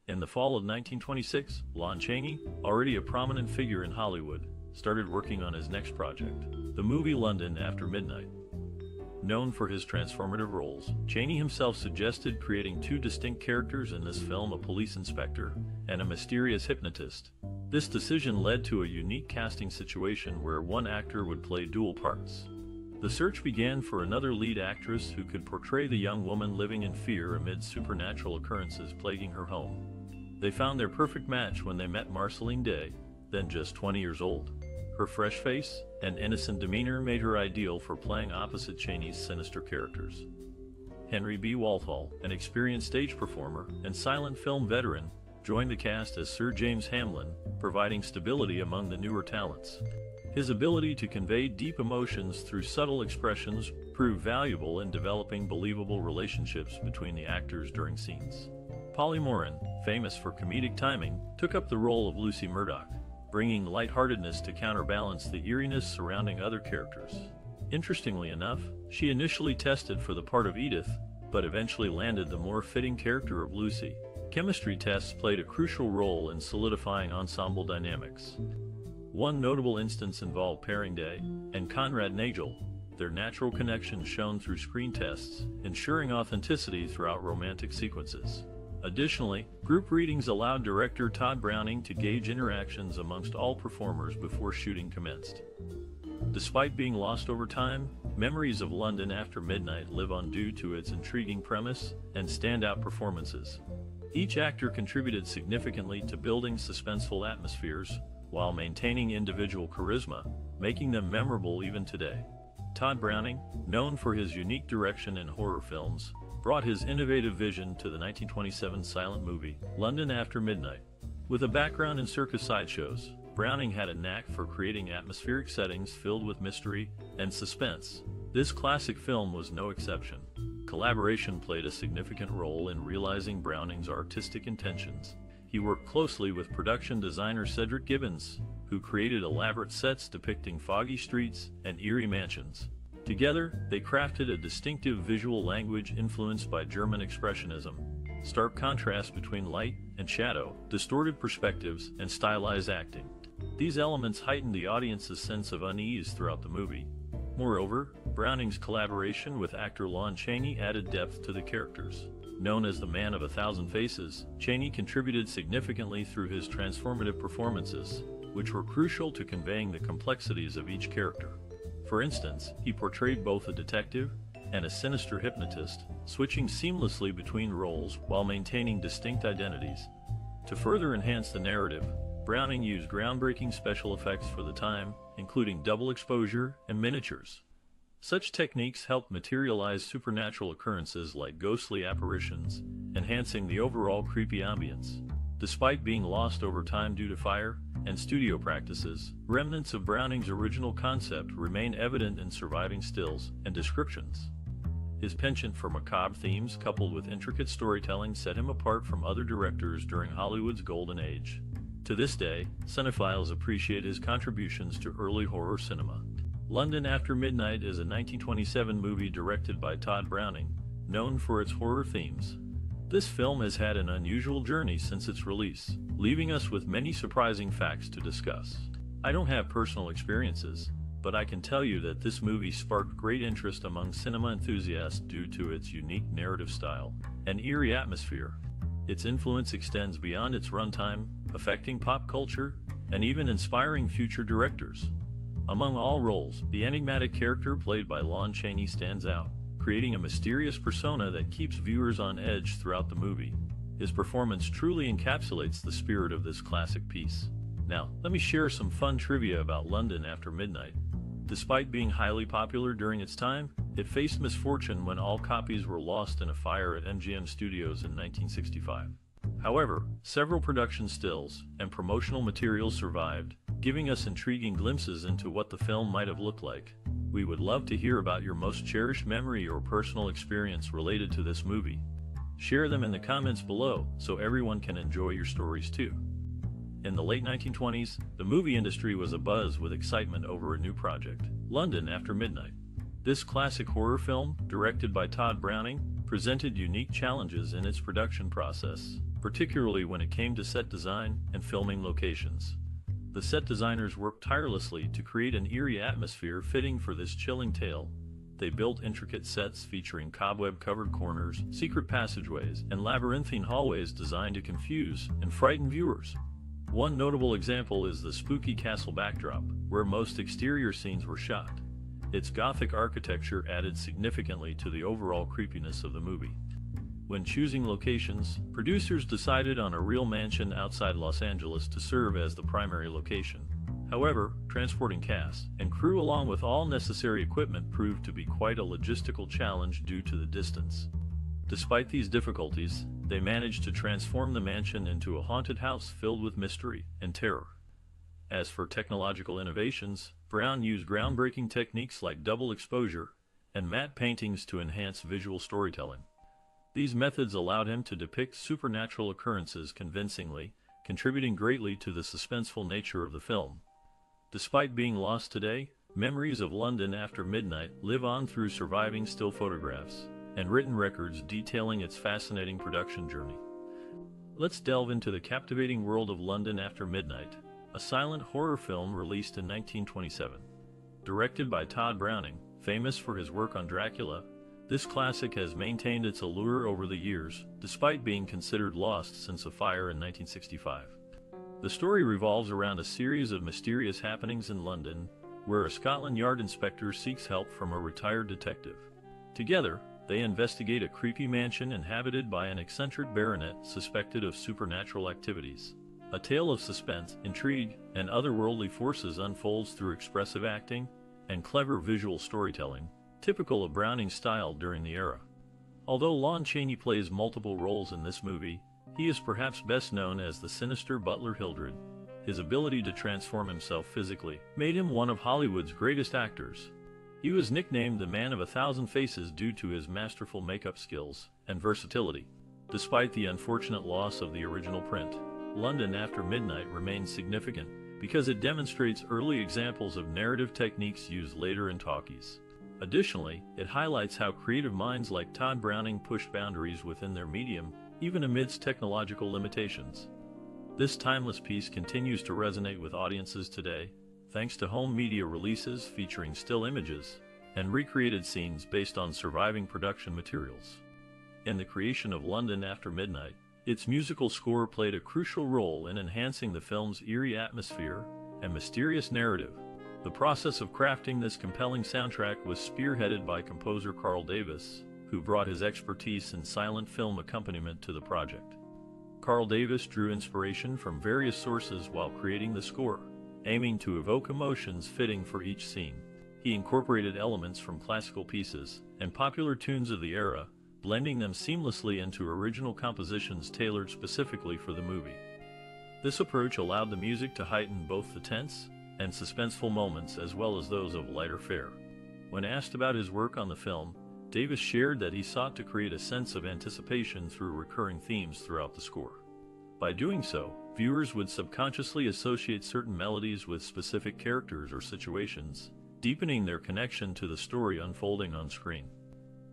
In the fall of 1926, Lon Chaney, already a prominent figure in Hollywood, started working on his next project, the movie London After Midnight. Known for his transformative roles, Chaney himself suggested creating two distinct characters in this film, a police inspector and a mysterious hypnotist. This decision led to a unique casting situation where one actor would play dual parts. The search began for another lead actress who could portray the young woman living in fear amid supernatural occurrences plaguing her home. They found their perfect match when they met Marceline, then just 20 years old. Her fresh face and innocent demeanor made her ideal for playing opposite Chaney's sinister characters. Henry B. Walthall, an experienced stage performer and silent film veteran, joined the cast as Sir.James Hamlin, providing stability among the newer talents. His ability to convey deep emotions through subtle expressions proved valuable in developing believable relationships between the actors during scenes. Moran, famous for comedic timing, took up the role of Lucy Murdoch, bringing lightheartedness to counterbalance the eeriness surrounding other characters. Interestingly enough, she initially tested for the part of Edith, but eventually landed the more fitting character of Lucy. Chemistry tests played a crucial role in solidifying ensemble dynamics. One notable instance involved pairing Day and Conrad Nagel, their natural connection shown through screen tests, ensuring authenticity throughout romantic sequences. Additionally, group readings allowed director Tod Browning to gauge interactions amongst all performers before shooting commenced. Despite being lost over time, memories of London After Midnight live on due to its intriguing premise and standout performances. Each actor contributed significantly to building suspenseful atmospheres, while maintaining individual charisma, making them memorable even today. Tod Browning, known for his unique direction in horror films, brought his innovative vision to the 1927 silent movie, London After Midnight. With a background in circus sideshows, Browning had a knack for creating atmospheric settings filled with mystery and suspense. This classic film was no exception. Collaboration played a significant role in realizing Browning's artistic intentions. He worked closely with production designer Cedric Gibbons, who created elaborate sets depicting foggy streets and eerie mansions. Together, they crafted a distinctive visual language influenced by German Expressionism. Stark contrast between light and shadow, distorted perspectives, and stylized acting. These elements heightened the audience's sense of unease throughout the movie. Moreover, Browning's collaboration with actor Lon Chaney added depth to the characters. Known as the Man of a Thousand Faces, Chaney contributed significantly through his transformative performances, which were crucial to conveying the complexities of each character. For instance, he portrayed both a detective and a sinister hypnotist, switching seamlessly between roles while maintaining distinct identities. To further enhance the narrative, Browning used groundbreaking special effects for the time, including double exposure and miniatures. Such techniques helped materialize supernatural occurrences like ghostly apparitions, enhancing the overall creepy ambience. Despite being lost over time due to fire and studio practices, remnants of Browning's original concept remain evident in surviving stills and descriptions. His penchant for macabre themes coupled with intricate storytelling set him apart from other directors during Hollywood's golden age. To this day, cinephiles appreciate his contributions to early horror cinema. London After Midnight is a 1927 movie directed by Tod Browning, known for its horror themes. This film has had an unusual journey since its release, leaving us with many surprising facts to discuss. I don't have personal experiences, but I can tell you that this movie sparked great interest among cinema enthusiasts due to its unique narrative style and eerie atmosphere. Its influence extends beyond its runtime, affecting pop culture and even inspiring future directors. Among all roles, the enigmatic character played by Lon Chaney stands out, creating a mysterious persona that keeps viewers on edge throughout the movie. His performance truly encapsulates the spirit of this classic piece. Now, let me share some fun trivia about London After Midnight. Despite being highly popular during its time, it faced misfortune when all copies were lost in a fire at MGM Studios in 1965. However, several production stills and promotional materials survived, giving us intriguing glimpses into what the film might have looked like. We would love to hear about your most cherished memory or personal experience related to this movie. Share them in the comments below so everyone can enjoy your stories too. In the late 1920s, the movie industry was abuzz with excitement over a new project, London After Midnight. This classic horror film, directed by Tod Browning, presented unique challenges in its production process. particularly when it came to set design and filming locations. The set designers worked tirelessly to create an eerie atmosphere fitting for this chilling tale. They built intricate sets featuring cobweb-covered corners, secret passageways, and labyrinthine hallways designed to confuse and frighten viewers. One notable example is the spooky castle backdrop, where most exterior scenes were shot. Its Gothic architecture added significantly to the overall creepiness of the movie. When choosing locations, producers decided on a real mansion outside Los Angeles to serve as the primary location. However, transporting cast and crew along with all necessary equipment proved to be quite a logistical challenge due to the distance. Despite these difficulties, they managed to transform the mansion into a haunted house filled with mystery and terror. As for technological innovations, Brown used groundbreaking techniques like double exposure and matte paintings to enhance visual storytelling. These methods allowed him to depict supernatural occurrences convincingly, contributing greatly to the suspenseful nature of the film. Despite being lost today, memories of London after midnight live on through surviving still photographs and written records detailing its fascinating production journey. Let's delve into the captivating world of London After Midnight, a silent horror film released in 1927. Directed by Tod Browning, famous for his work on Dracula, this classic has maintained its allure over the years, despite being considered lost since a fire in 1965. The story revolves around a series of mysterious happenings in London, where a Scotland Yard inspector seeks help from a retired detective. Together, they investigate a creepy mansion inhabited by an eccentric baronet suspected of supernatural activities. A tale of suspense, intrigue, and otherworldly forces unfolds through expressive acting and clever visual storytelling, typical of Browning's style during the era. Although Lon Chaney plays multiple roles in this movie, he is perhaps best known as the sinister Butler Hildred. His ability to transform himself physically made him one of Hollywood's greatest actors. He was nicknamed the Man of a Thousand Faces due to his masterful makeup skills and versatility. Despite the unfortunate loss of the original print, London After Midnight remains significant because it demonstrates early examples of narrative techniques used later in talkies. Additionally, it highlights how creative minds like Tod Browning pushed boundaries within their medium, even amidst technological limitations. This timeless piece continues to resonate with audiences today, thanks to home media releases featuring still images and recreated scenes based on surviving production materials. In the creation of London After Midnight, its musical score played a crucial role in enhancing the film's eerie atmosphere and mysterious narrative. The process of crafting this compelling soundtrack was spearheaded by composer Carl Davis, who brought his expertise in silent film accompaniment to the project. Carl Davis drew inspiration from various sources while creating the score, aiming to evoke emotions fitting for each scene. He incorporated elements from classical pieces and popular tunes of the era, blending them seamlessly into original compositions tailored specifically for the movie. This approach allowed the music to heighten both the tense and suspenseful moments as well as those of lighter fare. When asked about his work on the film, Davis shared that he sought to create a sense of anticipation through recurring themes throughout the score. By doing so, viewers would subconsciously associate certain melodies with specific characters or situations, deepening their connection to the story unfolding on screen.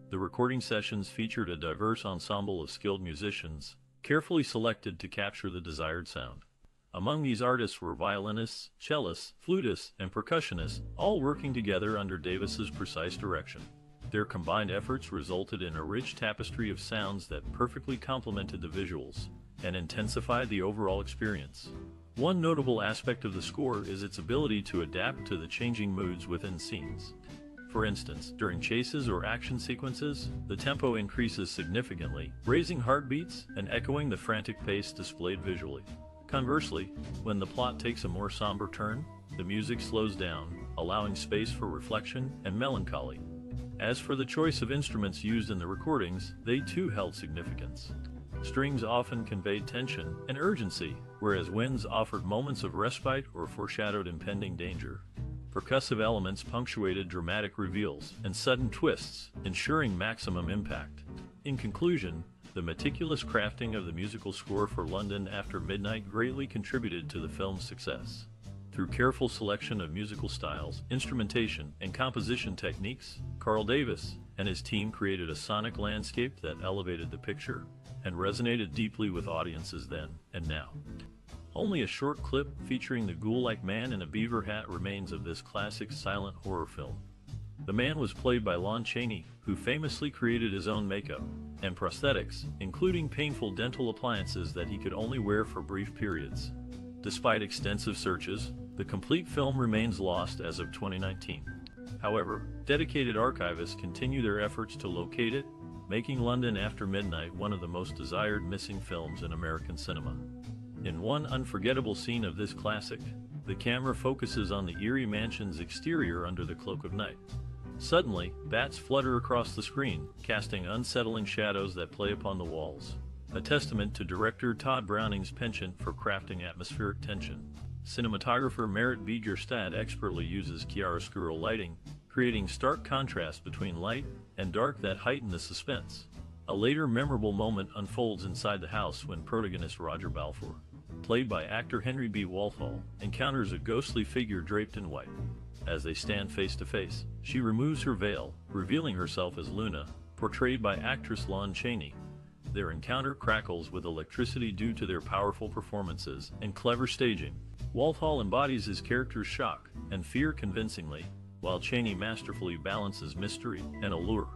The recording sessions featured a diverse ensemble of skilled musicians, carefully selected to capture the desired sound. Among these artists were violinists, cellists, flutists, and percussionists, all working together under Davis's precise direction. Their combined efforts resulted in a rich tapestry of sounds that perfectly complemented the visuals and intensified the overall experience. One notable aspect of the score is its ability to adapt to the changing moods within scenes. For instance, during chases or action sequences, the tempo increases significantly, raising heartbeats and echoing the frantic pace displayed visually. Conversely, when the plot takes a more somber turn, the music slows down, allowing space for reflection and melancholy. As for the choice of instruments used in the recordings, they too held significance. Strings often conveyed tension and urgency, whereas winds offered moments of respite or foreshadowed impending danger. Percussive elements punctuated dramatic reveals and sudden twists, ensuring maximum impact. In conclusion, the meticulous crafting of the musical score for London After Midnight greatly contributed to the film's success. Through careful selection of musical styles, instrumentation, and composition techniques, Carl Davis and his team created a sonic landscape that elevated the picture and resonated deeply with audiences then and now. Only a short clip featuring the ghoul-like man in a beaver hat remains of this classic silent horror film. The man was played by Lon Chaney, who famously created his own makeup and prosthetics, including painful dental appliances that he could only wear for brief periods. Despite extensive searches, the complete film remains lost as of 2019. However, dedicated archivists continue their efforts to locate it, making London After Midnight one of the most desired missing films in American cinema. In one unforgettable scene of this classic, the camera focuses on the eerie mansion's exterior under the cloak of night. Suddenly, bats flutter across the screen, casting unsettling shadows that play upon the walls, a testament to director Todd Browning's penchant for crafting atmospheric tension. Cinematographer Merritt B. Gerstad expertly uses chiaroscuro lighting, creating stark contrast between light and dark that heighten the suspense. A later memorable moment unfolds inside the house when protagonist Roger Balfour, played by actor Henry B. Walthall, encounters a ghostly figure draped in white. As they stand face to face, she removes her veil, revealing herself as Luna, portrayed by actress Lon Chaney. Their encounter crackles with electricity due to their powerful performances and clever staging. Walthall embodies his character's shock and fear convincingly, while Chaney masterfully balances mystery and allure.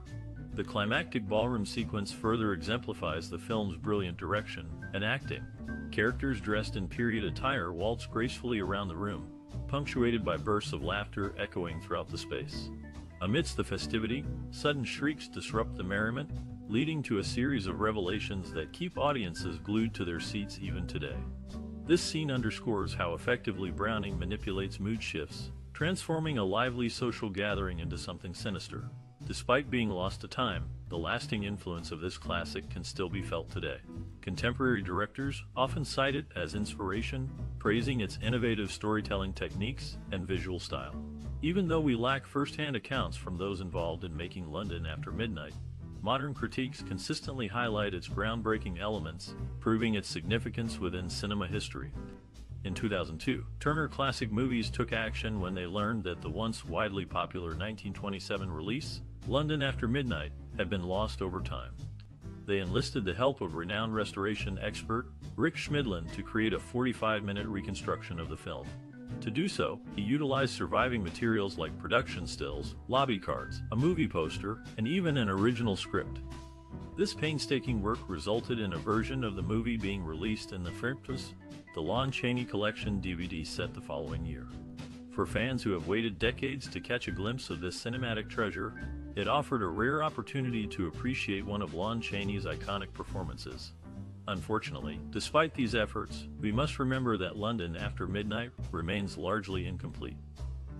The climactic ballroom sequence further exemplifies the film's brilliant direction and acting. Characters dressed in period attire waltz gracefully around the room, punctuated by bursts of laughter echoing throughout the space. Amidst the festivity, sudden shrieks disrupt the merriment, leading to a series of revelations that keep audiences glued to their seats even today. This scene underscores how effectively Browning manipulates mood shifts, transforming a lively social gathering into something sinister. Despite being lost to time, the lasting influence of this classic can still be felt today. Contemporary directors often cite it as inspiration, praising its innovative storytelling techniques and visual style. Even though we lack first-hand accounts from those involved in making London After Midnight, modern critiques consistently highlight its groundbreaking elements, proving its significance within cinema history. In 2002, Turner Classic Movies took action when they learned that the once widely popular 1927 release, London After Midnight, had been lost over time. They enlisted the help of renowned restoration expert Rick Schmidlin to create a 45-minute reconstruction of the film. To do so, he utilized surviving materials like production stills, lobby cards, a movie poster, and even an original script. This painstaking work resulted in a version of the movie being released in the Lon Chaney Collection DVD set the following year. For fans who have waited decades to catch a glimpse of this cinematic treasure, it offered a rare opportunity to appreciate one of Lon Chaney's iconic performances. Unfortunately, despite these efforts, we must remember that London After Midnight remains largely incomplete.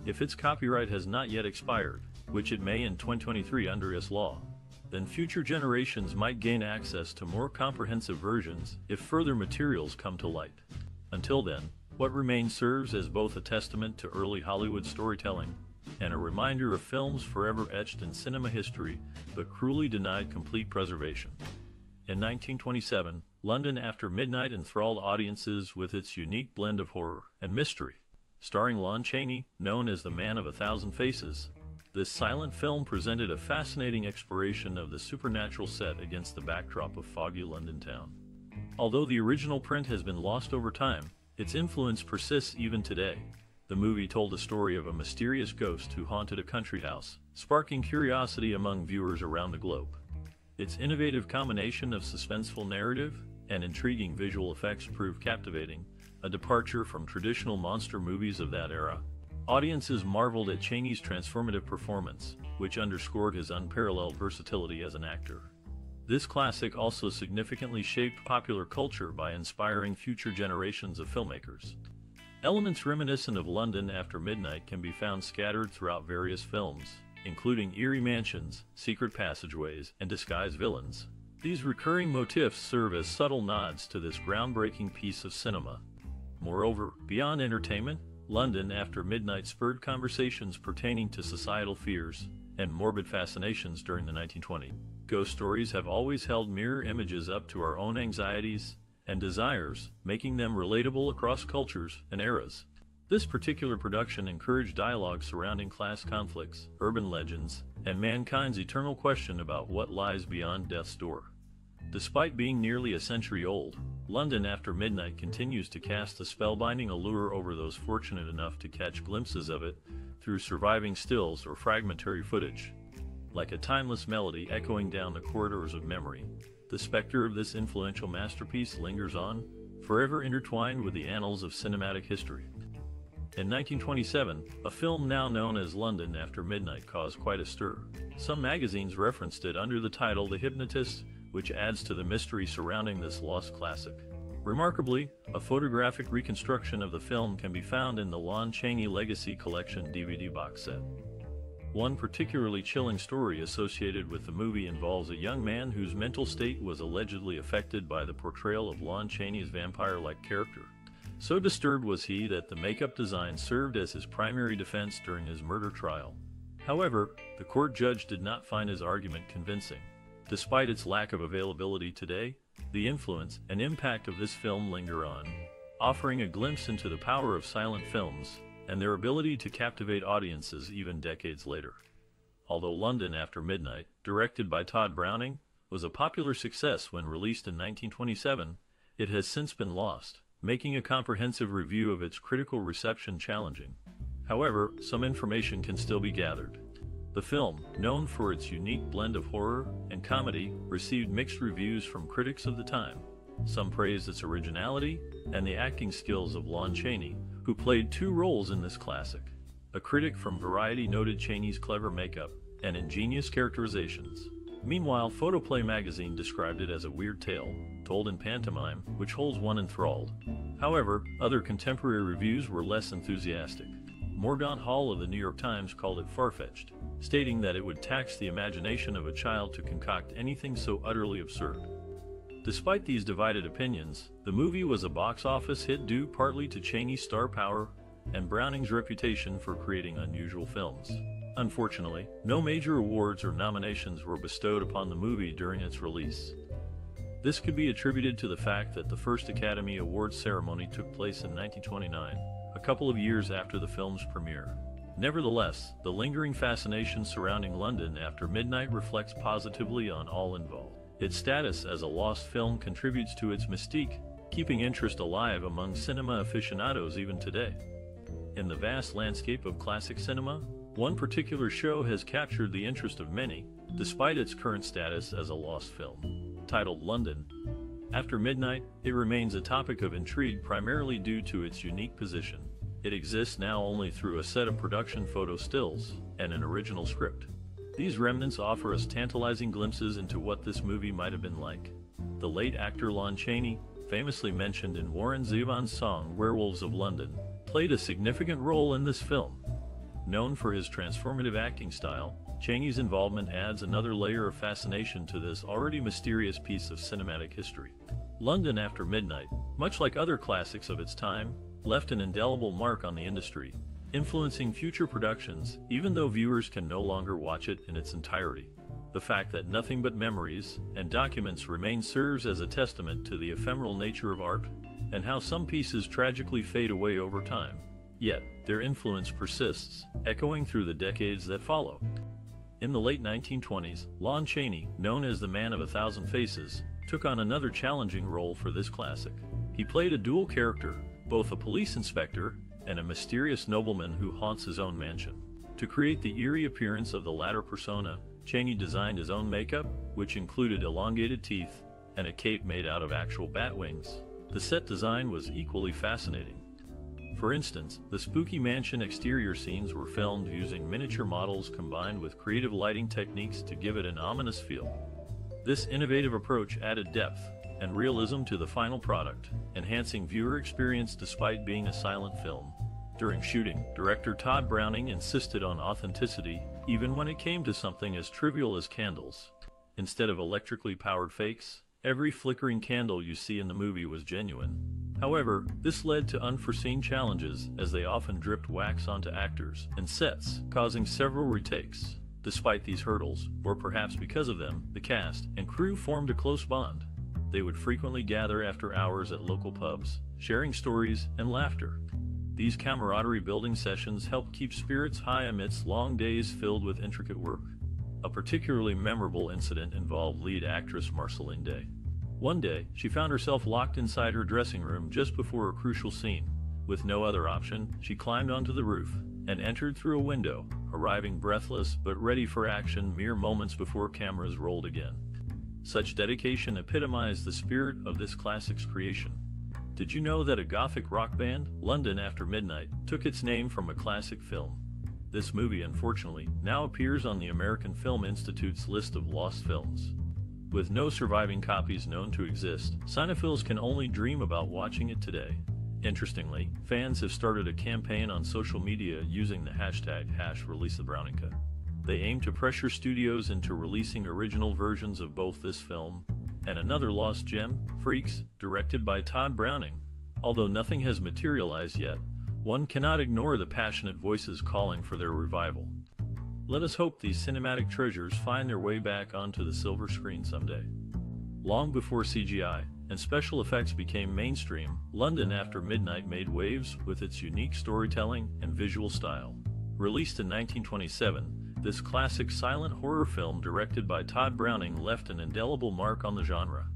If its copyright has not yet expired, which it may in 2023 under US law, then future generations might gain access to more comprehensive versions if further materials come to light. Until then, what remains serves as both a testament to early Hollywood storytelling and a reminder of films forever etched in cinema history but cruelly denied complete preservation. In 1927, London After Midnight enthralled audiences with its unique blend of horror and mystery. Starring Lon Chaney, known as the Man of a Thousand Faces, this silent film presented a fascinating exploration of the supernatural set against the backdrop of foggy London town. Although the original print has been lost over time, its influence persists even today. The movie told a story of a mysterious ghost who haunted a country house, sparking curiosity among viewers around the globe. Its innovative combination of suspenseful narrative and intriguing visual effects proved captivating, a departure from traditional monster movies of that era. Audiences marveled at Chaney's transformative performance, which underscored his unparalleled versatility as an actor. This classic also significantly shaped popular culture by inspiring future generations of filmmakers. Elements reminiscent of London After Midnight can be found scattered throughout various films, including eerie mansions, secret passageways, and disguised villains. These recurring motifs serve as subtle nods to this groundbreaking piece of cinema. Moreover, beyond entertainment, London After Midnight spurred conversations pertaining to societal fears and morbid fascinations during the 1920s. Ghost stories have always held mirror images up to our own anxieties and desires, making them relatable across cultures and eras. This particular production encouraged dialogue surrounding class conflicts, urban legends, and mankind's eternal question about what lies beyond death's door. Despite being nearly a century old, London After Midnight continues to cast a spellbinding allure over those fortunate enough to catch glimpses of it through surviving stills or fragmentary footage. Like a timeless melody echoing down the corridors of memory, the specter of this influential masterpiece lingers on, forever intertwined with the annals of cinematic history. In 1927, a film now known as London After Midnight caused quite a stir. Some magazines referenced it under the title The Hypnotist, which adds to the mystery surrounding this lost classic. Remarkably, a photographic reconstruction of the film can be found in the Lon Chaney Legacy Collection DVD box set. One particularly chilling story associated with the movie involves a young man whose mental state was allegedly affected by the portrayal of Lon Chaney's vampire-like character. So disturbed was he that the makeup design served as his primary defense during his murder trial. However, the court judge did not find his argument convincing. Despite its lack of availability today, the influence and impact of this film linger on, offering a glimpse into the power of silent films and their ability to captivate audiences even decades later. Although London After Midnight, directed by Tod Browning, was a popular success when released in 1927, it has since been lost, making a comprehensive review of its critical reception challenging. However, some information can still be gathered. The film, known for its unique blend of horror and comedy, received mixed reviews from critics of the time. Some praised its originality and the acting skills of Lon Chaney, who played two roles in this classic. A critic from Variety noted Chaney's clever makeup and ingenious characterizations. Meanwhile, Photoplay magazine described it as a weird tale, told in pantomime, which holds one enthralled. However, other contemporary reviews were less enthusiastic. Morgan Hall of the New York Times called it far-fetched, stating that it would tax the imagination of a child to concoct anything so utterly absurd. Despite these divided opinions, the movie was a box office hit due partly to Chaney's star power and Browning's reputation for creating unusual films. Unfortunately, no major awards or nominations were bestowed upon the movie during its release. This could be attributed to the fact that the first Academy Awards ceremony took place in 1929, a couple of years after the film's premiere. Nevertheless, the lingering fascination surrounding London After Midnight reflects positively on all involved. Its status as a lost film contributes to its mystique, keeping interest alive among cinema aficionados even today. In the vast landscape of classic cinema, one particular show has captured the interest of many, despite its current status as a lost film. Titled London After Midnight, it remains a topic of intrigue primarily due to its unique position. It exists now only through a set of production photo stills and an original script. These remnants offer us tantalizing glimpses into what this movie might have been like. The late actor Lon Chaney, famously mentioned in Warren Zevon's song Werewolves of London, played a significant role in this film. Known for his transformative acting style, Chaney's involvement adds another layer of fascination to this already mysterious piece of cinematic history. London After Midnight, much like other classics of its time, left an indelible mark on the industry, influencing future productions even though viewers can no longer watch it in its entirety. The fact that nothing but memories and documents remain serves as a testament to the ephemeral nature of art and how some pieces tragically fade away over time. Yet, their influence persists, echoing through the decades that follow. In the late 1920s, Lon Chaney, known as the Man of a Thousand Faces, took on another challenging role for this classic. He played a dual character, both a police inspector and a mysterious nobleman who haunts his own mansion. To create the eerie appearance of the latter persona, Chaney designed his own makeup, which included elongated teeth and a cape made out of actual bat wings. The set design was equally fascinating. For instance, the spooky mansion exterior scenes were filmed using miniature models combined with creative lighting techniques to give it an ominous feel. This innovative approach added depth and realism to the final product, enhancing viewer experience despite being a silent film. During shooting, director Tod Browning insisted on authenticity, even when it came to something as trivial as candles. Instead of electrically powered fakes, every flickering candle you see in the movie was genuine. However, this led to unforeseen challenges as they often dripped wax onto actors and sets, causing several retakes. Despite these hurdles, or perhaps because of them, the cast and crew formed a close bond. They would frequently gather after hours at local pubs, sharing stories and laughter. These camaraderie-building sessions helped keep spirits high amidst long days filled with intricate work. A particularly memorable incident involved lead actress Marceline. One day, she found herself locked inside her dressing room just before a crucial scene. With no other option, she climbed onto the roof and entered through a window, arriving breathless but ready for action mere moments before cameras rolled again. Such dedication epitomized the spirit of this classic's creation. Did you know that a Gothic rock band, London After Midnight, took its name from a classic film? This movie, unfortunately, now appears on the American Film Institute's list of lost films. With no surviving copies known to exist, cinephiles can only dream about watching it today. Interestingly, fans have started a campaign on social media using the hashtag #ReleaseTheBrownica. They aim to pressure studios into releasing original versions of both this film and another lost gem, Freaks, directed by Todd Browning. Although nothing has materialized yet, one cannot ignore the passionate voices calling for their revival. Let us hope these cinematic treasures find their way back onto the silver screen someday. Long before CGI and special effects became mainstream, London After Midnight made waves with its unique storytelling and visual style. Released in 1927, this classic silent horror film directed by Todd Browning left an indelible mark on the genre.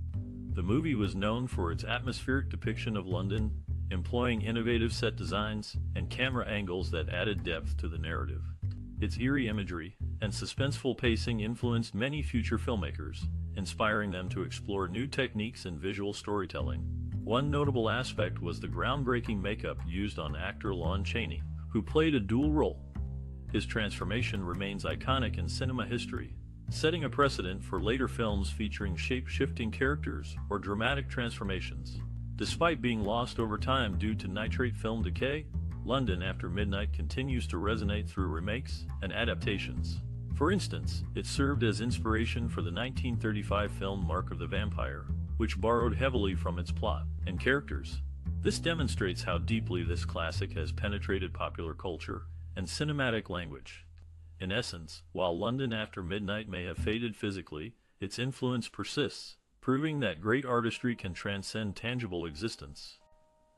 The movie was known for its atmospheric depiction of London, employing innovative set designs and camera angles that added depth to the narrative. Its eerie imagery and suspenseful pacing influenced many future filmmakers, inspiring them to explore new techniques in visual storytelling. One notable aspect was the groundbreaking makeup used on actor Allan Chaney, who played a dual role. His transformation remains iconic in cinema history, setting a precedent for later films featuring shape-shifting characters or dramatic transformations. Despite being lost over time due to nitrate film decay, London After Midnight continues to resonate through remakes and adaptations. For instance, it served as inspiration for the 1935 film Mark of the Vampire, which borrowed heavily from its plot and characters. This demonstrates how deeply this classic has penetrated popular culture and cinematic language. In essence, while London After Midnight may have faded physically, its influence persists, proving that great artistry can transcend tangible existence.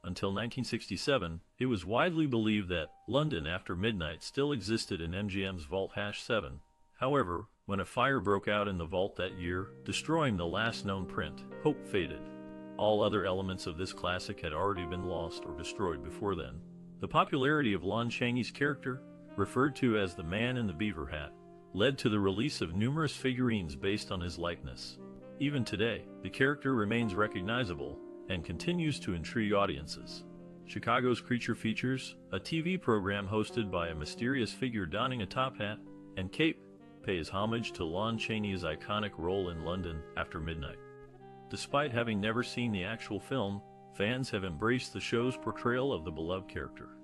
Until 1967, it was widely believed that London After Midnight still existed in MGM's Vault #7. However, when a fire broke out in the vault that year, destroying the last known print, hope faded. All other elements of this classic had already been lost or destroyed before then. The popularity of Lon Chaney's character, referred to as the Man in the Beaver Hat, led to the release of numerous figurines based on his likeness. Even today, the character remains recognizable and continues to intrigue audiences. Chicago's Creature features a TV program hosted by a mysterious figure donning a top hat and cape, pays homage to Lon Chaney's iconic role in London After Midnight. Despite having never seen the actual film, fans have embraced the show's portrayal of the beloved character.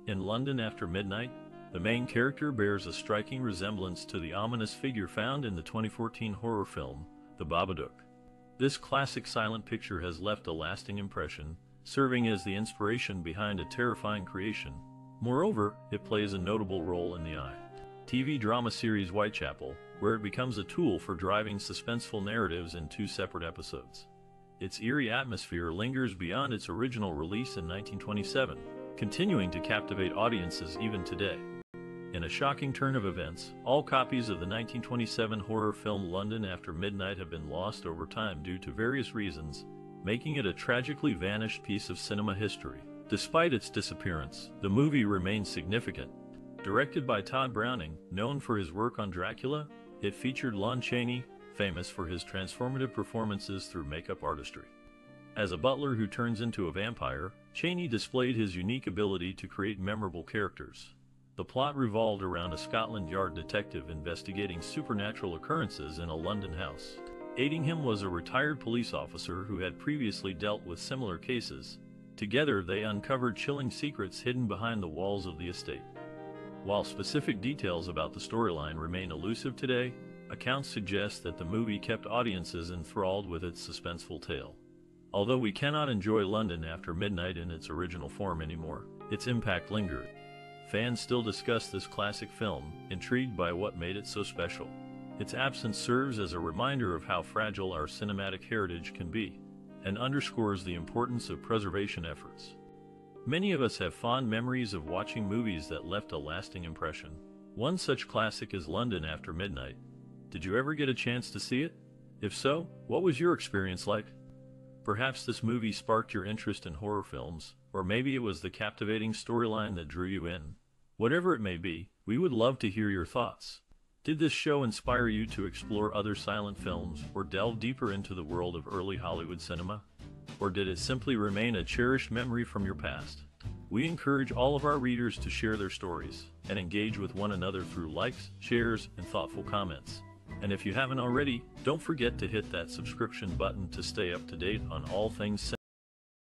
In London After Midnight, the main character bears a striking resemblance to the ominous figure found in the 2014 horror film, The Babadook. This classic silent picture has left a lasting impression, serving as the inspiration behind a terrifying creation. Moreover, it plays a notable role in the TV drama series Whitechapel, where it becomes a tool for driving suspenseful narratives in 2 separate episodes. Its eerie atmosphere lingers beyond its original release in 1927, continuing to captivate audiences even today. In a shocking turn of events, all copies of the 1927 horror film London After Midnight have been lost over time due to various reasons, making it a tragically vanished piece of cinema history. Despite its disappearance, the movie remains significant. Directed by Todd Browning, known for his work on Dracula, it featured Lon Chaney, famous for his transformative performances through makeup artistry. As a butler who turns into a vampire, Chaney displayed his unique ability to create memorable characters. The plot revolved around a Scotland Yard detective investigating supernatural occurrences in a London house. Aiding him was a retired police officer who had previously dealt with similar cases. Together, they uncovered chilling secrets hidden behind the walls of the estate. While specific details about the storyline remain elusive today, accounts suggest that the movie kept audiences enthralled with its suspenseful tale. Although we cannot enjoy London After Midnight in its original form anymore, its impact lingered. Fans still discuss this classic film, intrigued by what made it so special. Its absence serves as a reminder of how fragile our cinematic heritage can be, and underscores the importance of preservation efforts. Many of us have fond memories of watching movies that left a lasting impression. One such classic is London After Midnight. Did you ever get a chance to see it? If so, what was your experience like? Perhaps this movie sparked your interest in horror films, or maybe it was the captivating storyline that drew you in. Whatever it may be, we would love to hear your thoughts. Did this show inspire you to explore other silent films or delve deeper into the world of early Hollywood cinema? Or did it simply remain a cherished memory from your past? We encourage all of our readers to share their stories and engage with one another through likes, shares, and thoughtful comments. And if you haven't already, don't forget to hit that subscription button to stay up to date on all things cinema.